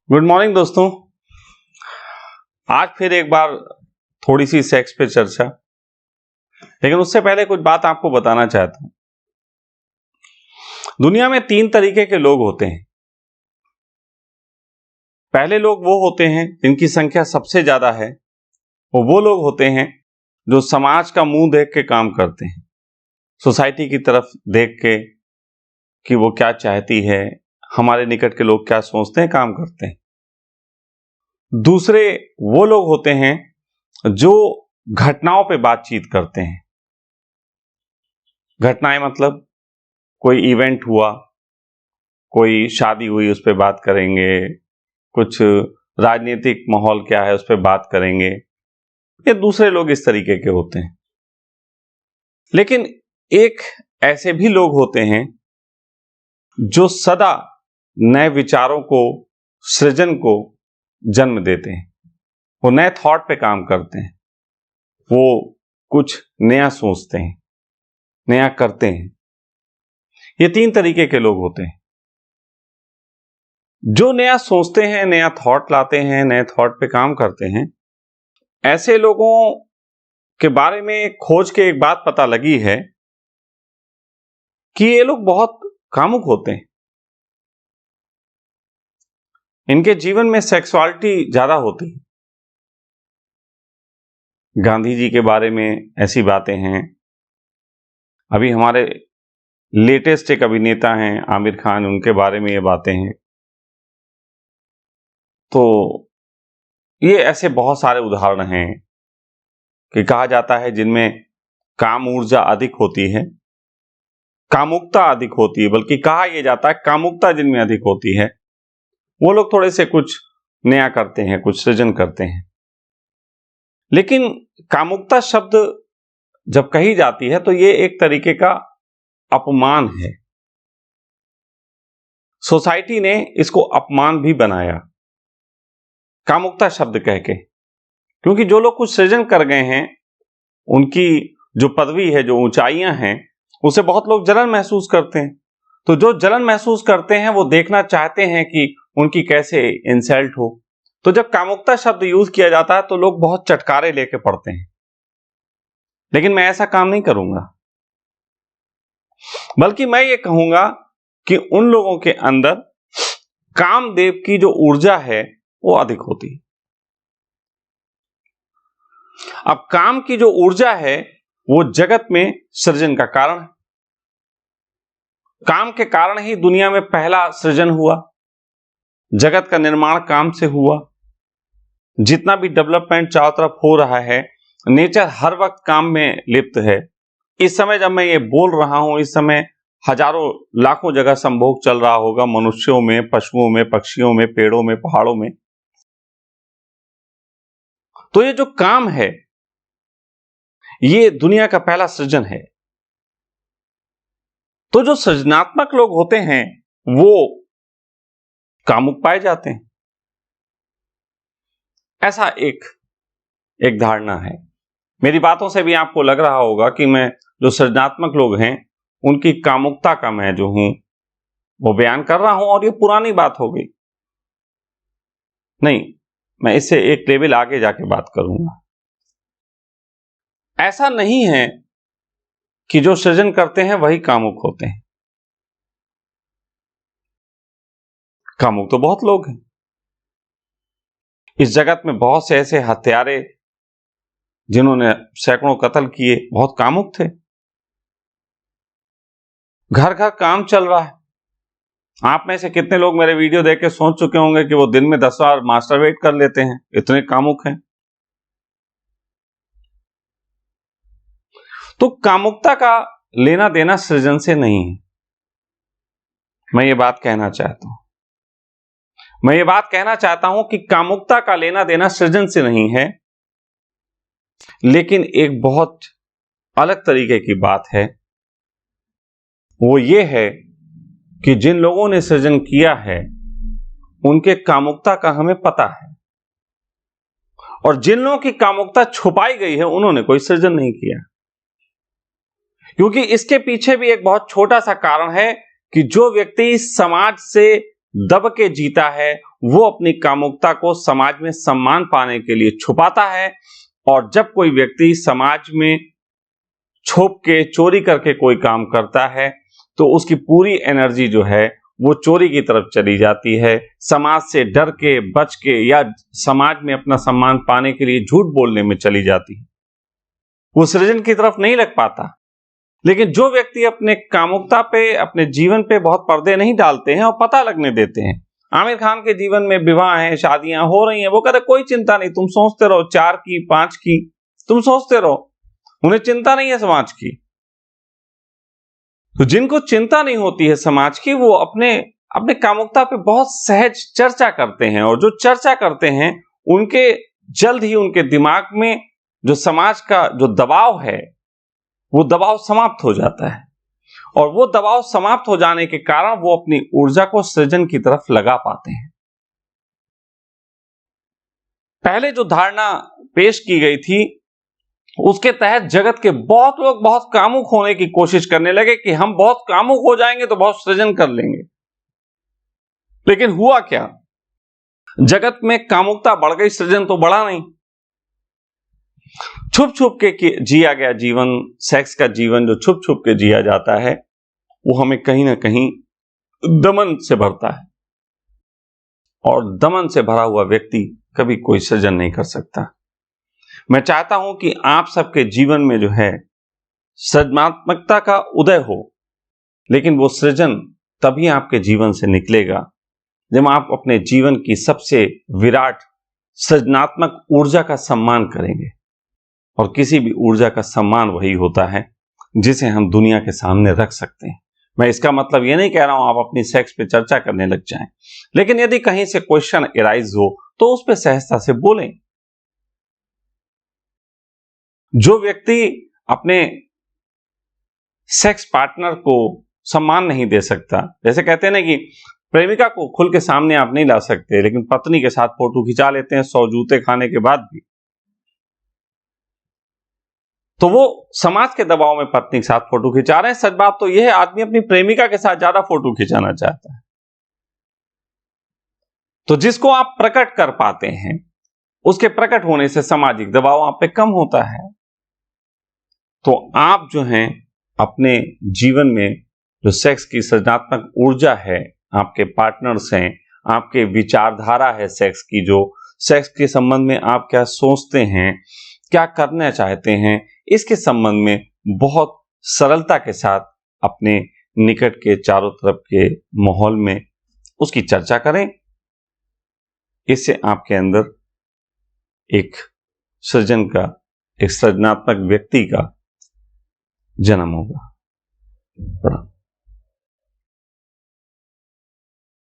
Good morning दोस्तों। आज फिर एक बार थोड़ी सी सेक्स पे चर्चा, लेकिन उससे पहले कुछ बात आपको बताना चाहता हूं। दुनिया में 3 तरीके के लोग होते हैं। पहले लोग वो होते हैं जिनकी संख्या सबसे ज्यादा है। वो लोग होते हैं जो समाज का मुंह देख के काम करते हैं, सोसाइटी की तरफ देख के कि वो क्या चाहती है, हमारे निकट के लोग क्या सोचते हैं, काम करते हैं। दूसरे वो लोग होते हैं जो घटनाओं पे बातचीत करते हैं। घटनाएं मतलब कोई इवेंट हुआ, कोई शादी हुई, उस पर बात करेंगे, कुछ राजनीतिक माहौल क्या है उस पर बात करेंगे। ये दूसरे लोग इस तरीके के होते हैं। लेकिन एक ऐसे भी लोग होते हैं जो सदा नए विचारों को, सृजन को जन्म देते हैं। वो नए थॉट पे काम करते हैं, वो कुछ नया सोचते हैं, नया करते हैं। ये 3 तरीके के लोग होते हैं। जो नया सोचते हैं, नया थॉट लाते हैं, नए थॉट पे काम करते हैं, ऐसे लोगों के बारे में खोज के एक बात पता लगी है कि ये लोग बहुत कामुक होते हैं। इनके जीवन में सेक्सुअलिटी ज्यादा होती है। गांधी जी के बारे में ऐसी बातें हैं। अभी हमारे लेटेस्ट एक अभिनेता हैं आमिर खान, उनके बारे में ये बातें हैं। तो ये ऐसे बहुत सारे उदाहरण हैं कि कहा जाता है जिनमें काम ऊर्जा अधिक होती है, कामुकता अधिक होती है, बल्कि कहा यह जाता है कामुकता जिनमें अधिक होती है वो लोग थोड़े से कुछ नया करते हैं, कुछ सृजन करते हैं। लेकिन कामुकता शब्द जब कही जाती है तो ये एक तरीके का अपमान है। सोसाइटी ने इसको अपमान भी बनाया कामुकता शब्द कह के, क्योंकि जो लोग कुछ सृजन कर गए हैं, उनकी जो पदवी है, जो ऊंचाइयां हैं, उसे बहुत लोग जलन महसूस करते हैं। तो जो जलन महसूस करते हैं वो देखना चाहते हैं कि उनकी कैसे इंसल्ट हो। तो जब कामुकता शब्द यूज किया जाता है तो लोग बहुत चटकारे लेके पड़ते हैं। लेकिन मैं ऐसा काम नहीं करूंगा, बल्कि मैं ये कहूंगा कि उन लोगों के अंदर कामदेव की जो ऊर्जा है वो अधिक होती है। अब काम की जो ऊर्जा है वो जगत में सृजन का कारण है। काम के कारण ही दुनिया में पहला सृजन हुआ, जगत का निर्माण काम से हुआ। जितना भी डेवलपमेंट चारों तरफ हो रहा है, नेचर हर वक्त काम में लिप्त है। इस समय जब मैं ये बोल रहा हूं, इस समय हजारों लाखों जगह संभोग चल रहा होगा, मनुष्यों में, पशुओं में, पक्षियों में, पेड़ों में, पहाड़ों में। तो ये जो काम है ये दुनिया का पहला सृजन है। तो जो सृजनात्मक लोग होते हैं वो कामुक पाए जाते हैं, ऐसा एक धारणा है। मेरी बातों से भी आपको लग रहा होगा कि मैं जो सृजनात्मक लोग हैं उनकी कामुकता का मैं जो हूं वो बयान कर रहा हूं, और ये पुरानी बात हो गई। नहीं, मैं इससे एक लेवल आगे जाके बात करूंगा। ऐसा नहीं है कि जो सृजन करते हैं वही कामुक होते हैं। कामुक तो बहुत लोग हैं इस जगत में। बहुत से ऐसे हत्यारे जिन्होंने सैकड़ों कत्ल किए, बहुत कामुक थे। घर घर काम चल रहा है। आप में से कितने लोग मेरे वीडियो देख के सोच चुके होंगे कि वो दिन में 10 बार मास्टरबेट कर लेते हैं, इतने कामुक हैं। तो कामुकता का लेना देना सृजन से नहीं है। मैं ये बात कहना चाहता हूं। मैं ये बात कहना चाहता हूं कि कामुकता का लेना देना सृजन से नहीं है, लेकिन एक बहुत अलग तरीके की बात है। वो ये है कि जिन लोगों ने सृजन किया है उनके कामुकता का हमें पता है, और जिन लोगों की कामुकता छुपाई गई है उन्होंने कोई सृजन नहीं किया। क्योंकि इसके पीछे भी एक बहुत छोटा सा कारण है कि जो व्यक्ति समाज से दब के जीता है वो अपनी कामुकता को समाज में सम्मान पाने के लिए छुपाता है, और जब कोई व्यक्ति समाज में छुप के चोरी करके कोई काम करता है तो उसकी पूरी एनर्जी जो है वो चोरी की तरफ चली जाती है, समाज से डर के बच के या समाज में अपना सम्मान पाने के लिए झूठ बोलने में चली जाती है, वो सृजन की तरफ नहीं लग पाता। लेकिन जो व्यक्ति अपने कामुकता पे, अपने जीवन पे बहुत पर्दे नहीं डालते हैं और पता लगने देते हैं, आमिर खान के जीवन में विवाह है, शादियां हो रही हैं, वो कहते कोई चिंता नहीं, तुम सोचते रहो 4 की 5 की, तुम सोचते रहो, उन्हें चिंता नहीं है समाज की। तो जिनको चिंता नहीं होती है समाज की, वो अपने कामुकता पे बहुत सहज चर्चा करते हैं, और जो चर्चा करते हैं उनके जल्द ही उनके दिमाग में जो समाज का जो दबाव है वो दबाव समाप्त हो जाता है, और वो दबाव समाप्त हो जाने के कारण वो अपनी ऊर्जा को सृजन की तरफ लगा पाते हैं। पहले जो धारणा पेश की गई थी उसके तहत जगत के बहुत लोग बहुत कामुक होने की कोशिश करने लगे कि हम बहुत कामुक हो जाएंगे तो बहुत सृजन कर लेंगे। लेकिन हुआ क्या? जगत में कामुकता बढ़ गई, सृजन तो बढ़ा नहीं। छुप छुप के जिया गया जीवन, सेक्स का जीवन जो छुप छुप के जिया जाता है, वो हमें कहीं ना कहीं दमन से भरता है, और दमन से भरा हुआ व्यक्ति कभी कोई सृजन नहीं कर सकता। मैं चाहता हूं कि आप सबके जीवन में जो है सृजनात्मकता का उदय हो, लेकिन वो सृजन तभी आपके जीवन से निकलेगा जब आप अपने जीवन की सबसे विराट सृजनात्मक ऊर्जा का सम्मान करेंगे। और किसी भी ऊर्जा का सम्मान वही होता है जिसे हम दुनिया के सामने रख सकते हैं। मैं इसका मतलब ये नहीं कह रहा हूं आप अपनी सेक्स पे चर्चा करने लग जाएं, लेकिन यदि कहीं से क्वेश्चन एराइज हो तो उस पर सहजता से बोलें। जो व्यक्ति अपने सेक्स पार्टनर को सम्मान नहीं दे सकता, जैसे कहते हैं ना कि प्रेमिका को खुल के सामने आप नहीं ला सकते, लेकिन पत्नी के साथ फोटो खिंचा लेते हैं 100 जूते खाने के बाद भी, तो वो समाज के दबाव में पत्नी के साथ फोटो खिंचा रहे हैं। सच बात तो यह है, आदमी अपनी प्रेमिका के साथ ज्यादा फोटो खिंचाना चाहता है। तो जिसको आप प्रकट कर पाते हैं उसके प्रकट होने से सामाजिक दबाव आप पे कम होता है। तो आप जो हैं अपने जीवन में जो सेक्स की सृजनात्मक ऊर्जा है, आपके पार्टनर्स हैं, आपके विचारधारा है सेक्स की, जो सेक्स के संबंध में आप क्या सोचते हैं, क्या करना चाहते हैं, इसके संबंध में बहुत सरलता के साथ अपने निकट के चारों तरफ के माहौल में उसकी चर्चा करें। इससे आपके अंदर एक सृजन का, एक सृजनात्मक व्यक्ति का जन्म होगा। प्रणाम।